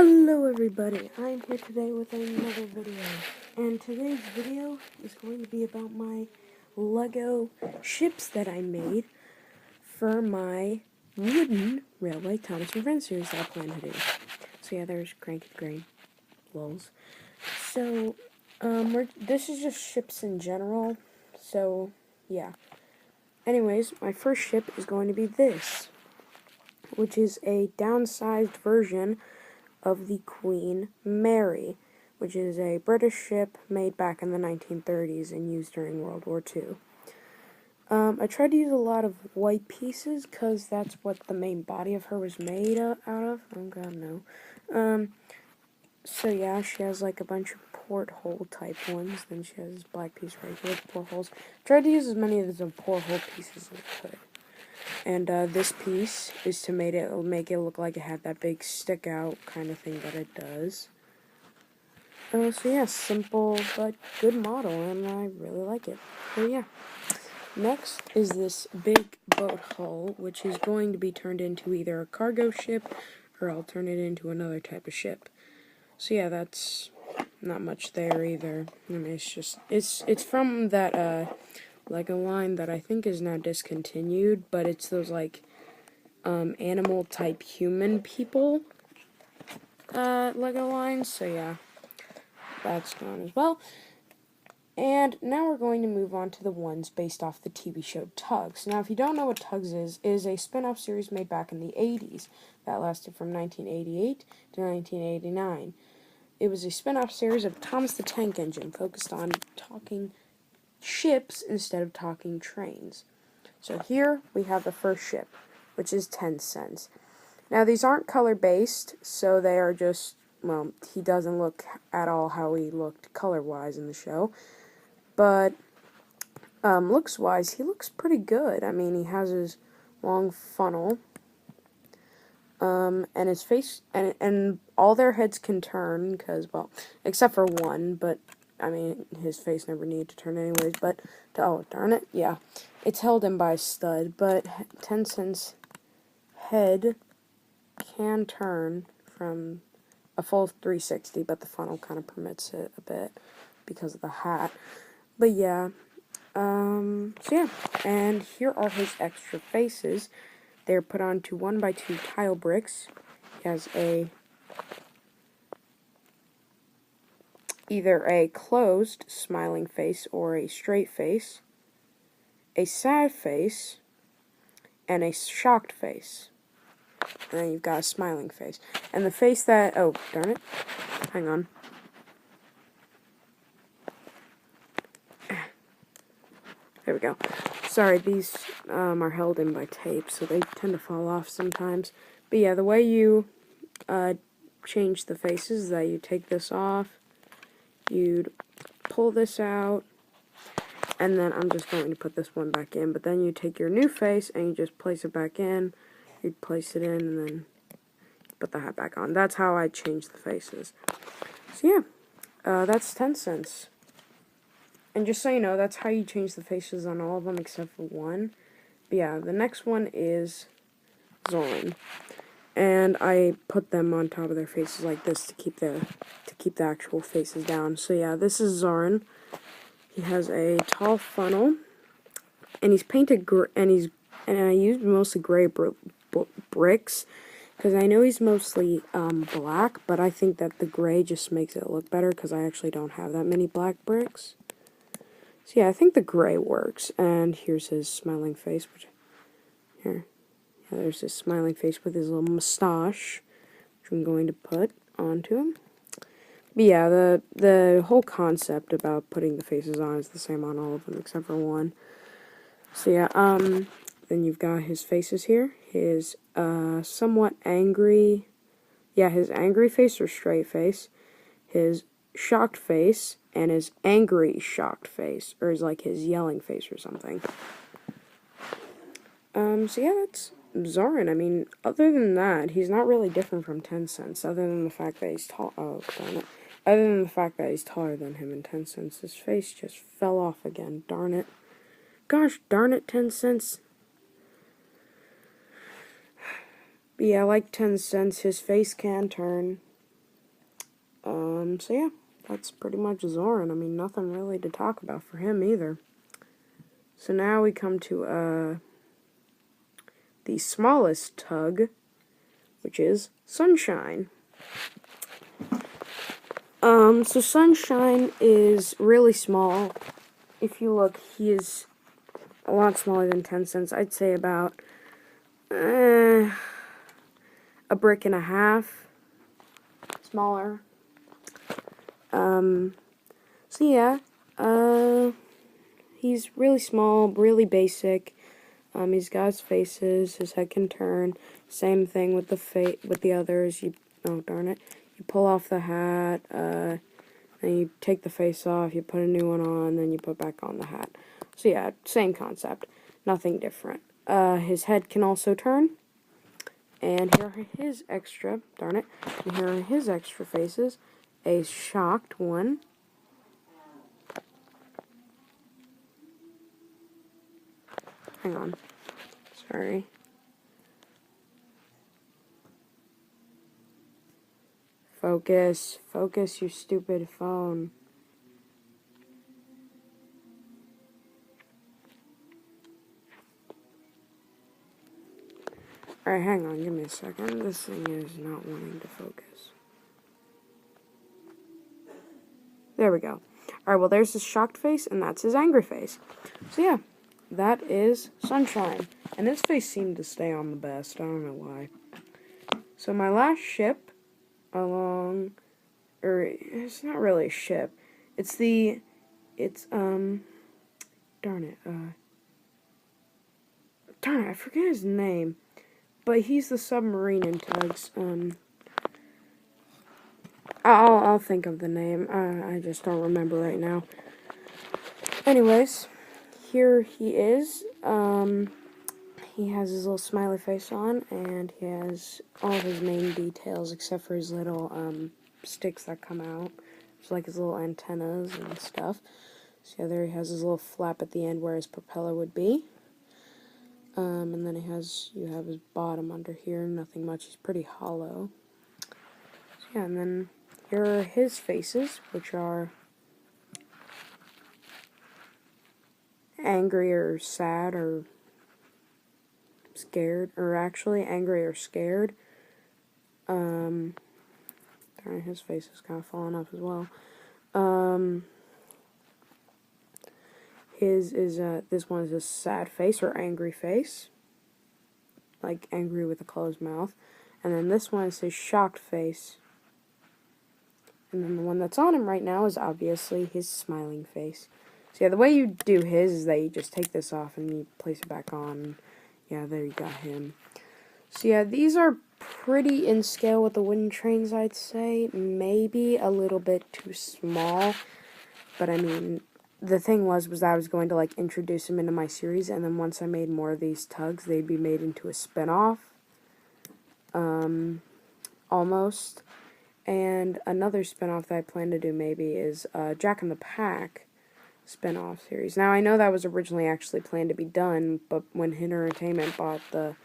Hello everybody, I'm here today with another video, and today's video is going to be about my Lego ships that I made for my wooden Railway Thomas and Friends series that I plan to do. So yeah, there's Cranky Grain, lols. So, this is just ships in general, so yeah. Anyways, my first ship is going to be this, which is a downsized version of the Queen Mary, which is a British ship made back in the 1930s and used during World War II. I tried to use a lot of white pieces because that's what the main body of her was made out of. Oh god, no. So yeah, she has like a bunch of porthole type ones. Then she has this black piece right here with portholes. Tried to use as many of the porthole pieces as I could. And this piece is to make it look like it had that big stick out kind of thing that it does. So yeah, simple but good model, and I really like it. So yeah. Next is this big boat hull, which is going to be turned into either a cargo ship, or I'll turn it into another type of ship. So yeah, that's not much there either. I mean, it's from that Lego line that I think is now discontinued, but it's those like animal type human people Lego lines. So yeah, that's gone as well. And now we're going to move on to the ones based off the TV show Tugs. Now, if you don't know what Tugs is, it is a spin-off series made back in the 80s that lasted from 1988 to 1989. It was a spin-off series of Thomas the Tank Engine, focused on talking ships instead of talking trains. So here we have the first ship, which is 10 cents. Now, these aren't color-based, so they are just, well, he doesn't look at all how he looked color-wise in the show. But looks-wise, he looks pretty good. I mean, he has his long funnel, and his face, and all their heads can turn, because, well, except for one, but, I mean, his face never needed to turn anyways, but, oh, darn it, yeah. It's held in by a stud, but 10 Cent's head can turn from a full 360, but the funnel kind of permits it a bit because of the hat. But yeah, so yeah, and here are his extra faces. They're put onto 1x2 tile bricks. He has either a closed smiling face or a straight face, a sad face, and a shocked face. And then you've got a smiling face. And the face that, oh, darn it, hang on. There we go. Sorry, these are held in by tape, so they tend to fall off sometimes. But yeah, the way you change the faces is that you take this off, you'd pull this out, and then I'm just going to put this one back in. But then you take your new face and you just place it back in. You'd place it in and then put the hat back on. That's how I change the faces. So yeah, that's 10 cents. And just so you know, that's how you change the faces on all of them except for one. But yeah, the next one is Zoran. And I put them on top of their faces like this to keep the actual faces down. So yeah, this is Zoran. He has a tall funnel, and he's painted and I used mostly gray bricks because I know he's mostly black, but I think that the gray just makes it look better because I actually don't have that many black bricks. So yeah, I think the gray works. And here's his smiling face, yeah, there's his smiling face with his little mustache, which I'm going to put onto him. But yeah, the whole concept about putting the faces on is the same on all of them except for one. So yeah, then you've got his faces here. His somewhat angry, yeah, his angry face or straight face, his shocked face, and his angry shocked face, or his yelling face or something. So yeah, that's Zoran. I mean, other than that, he's not really different from 10 Cents, other than the fact that he's tall. Oh, darn it. Other than the fact that he's taller than him in 10 Cents, his face just fell off again. Darn it. Gosh darn it, 10 Cents. But yeah, like 10 Cents, his face can turn. So yeah, that's pretty much Zoran. I mean, nothing really to talk about for him either. So now we come to, the smallest tug, which is Sunshine. So Sunshine is really small. If you look, he is a lot smaller than 10 cents. I'd say about, a brick and a half smaller. So yeah, he's really small, really basic. He's got his faces, his head can turn. Same thing with the others. Oh darn it. You pull off the hat, then you take the face off, you put a new one on, then you put back on the hat. So yeah, same concept. Nothing different. His head can also turn. And here are his extra, darn it, and here are his extra faces. A shocked one. Hang on. Sorry. Focus. Focus, you stupid phone. Alright, hang on, give me a second. This thing is not wanting to focus. There we go. Alright, well, there's his shocked face, and that's his angry face. So, yeah, that is Sunshine. And his face seemed to stay on the best. I don't know why. So, my last ship it's not really a ship. Darn it, I forget his name. But he's the submarine in Tugs. I'll think of the name. I just don't remember right now. Anyways, here he is. He has his little smiley face on, and he has all of his main details except for his little sticks that come out. It's like his little antennas and stuff. So yeah, there he has his little flap at the end where his propeller would be. And then you have his bottom under here, nothing much, he's pretty hollow. So yeah, and then here are his faces, which are angry or sad or scared, or actually angry or scared. Darn, his face is kind of falling off as well. This one is a sad face or angry face, like angry with a closed mouth, and then this one is his shocked face, and then the one that's on him right now is obviously his smiling face. So yeah, the way you do his is that you just take this off and you place it back on. Yeah, there you got him. So yeah, these are pretty in scale with the wooden trains, I'd say. Maybe a little bit too small, but I mean, the thing was I was going to like introduce them into my series, and then once I made more of these tugs, they'd be made into a spin-off, almost. And another spin-off that I plan to do maybe is Jack in the Pack spin-off series. Now, I know that was originally actually planned to be done, but when Hit Entertainment bought the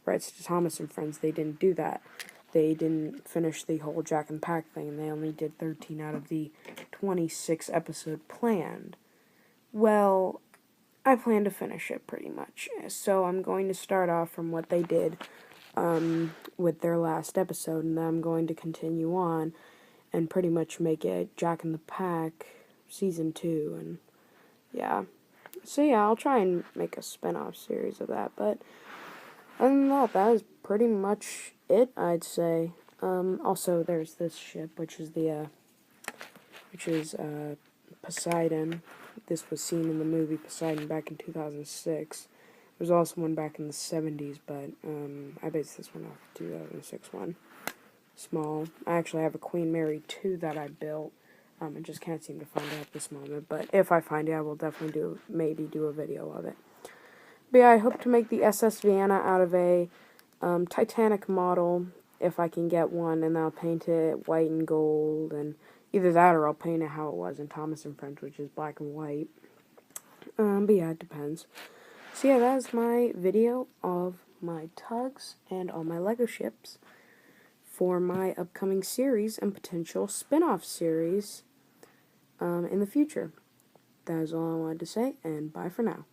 rights to Thomas and Friends, they didn't do that. They didn't finish the whole Jack and Pack thing, and they only did 13 out of the 26 episode planned. Well, I plan to finish it pretty much, so I'm going to start off from what they did with their last episode, and then I'm going to continue on and pretty much make it Jack in the Pack Season 2, and yeah. So yeah, I'll try and make a spin-off series of that, but other than that, that is pretty much it, I'd say. Also, there's this ship, which is Poseidon. This was seen in the movie Poseidon back in 2006. There's also one back in the 70s, but I based this one off the 2006 one. Small. I actually have a Queen Mary 2 that I built. I just can't seem to find it at this moment, but if I find it, I will definitely maybe do a video of it. But yeah, I hope to make the SS Vienna out of a Titanic model, if I can get one, and I'll paint it white and gold, and either that or I'll paint it how it was in Thomas and Friends, which is black and white. But yeah, it depends. So yeah, that is my video of my tugs and all my Lego ships for my upcoming series and potential spin-off series in the future. That is all I wanted to say, and bye for now.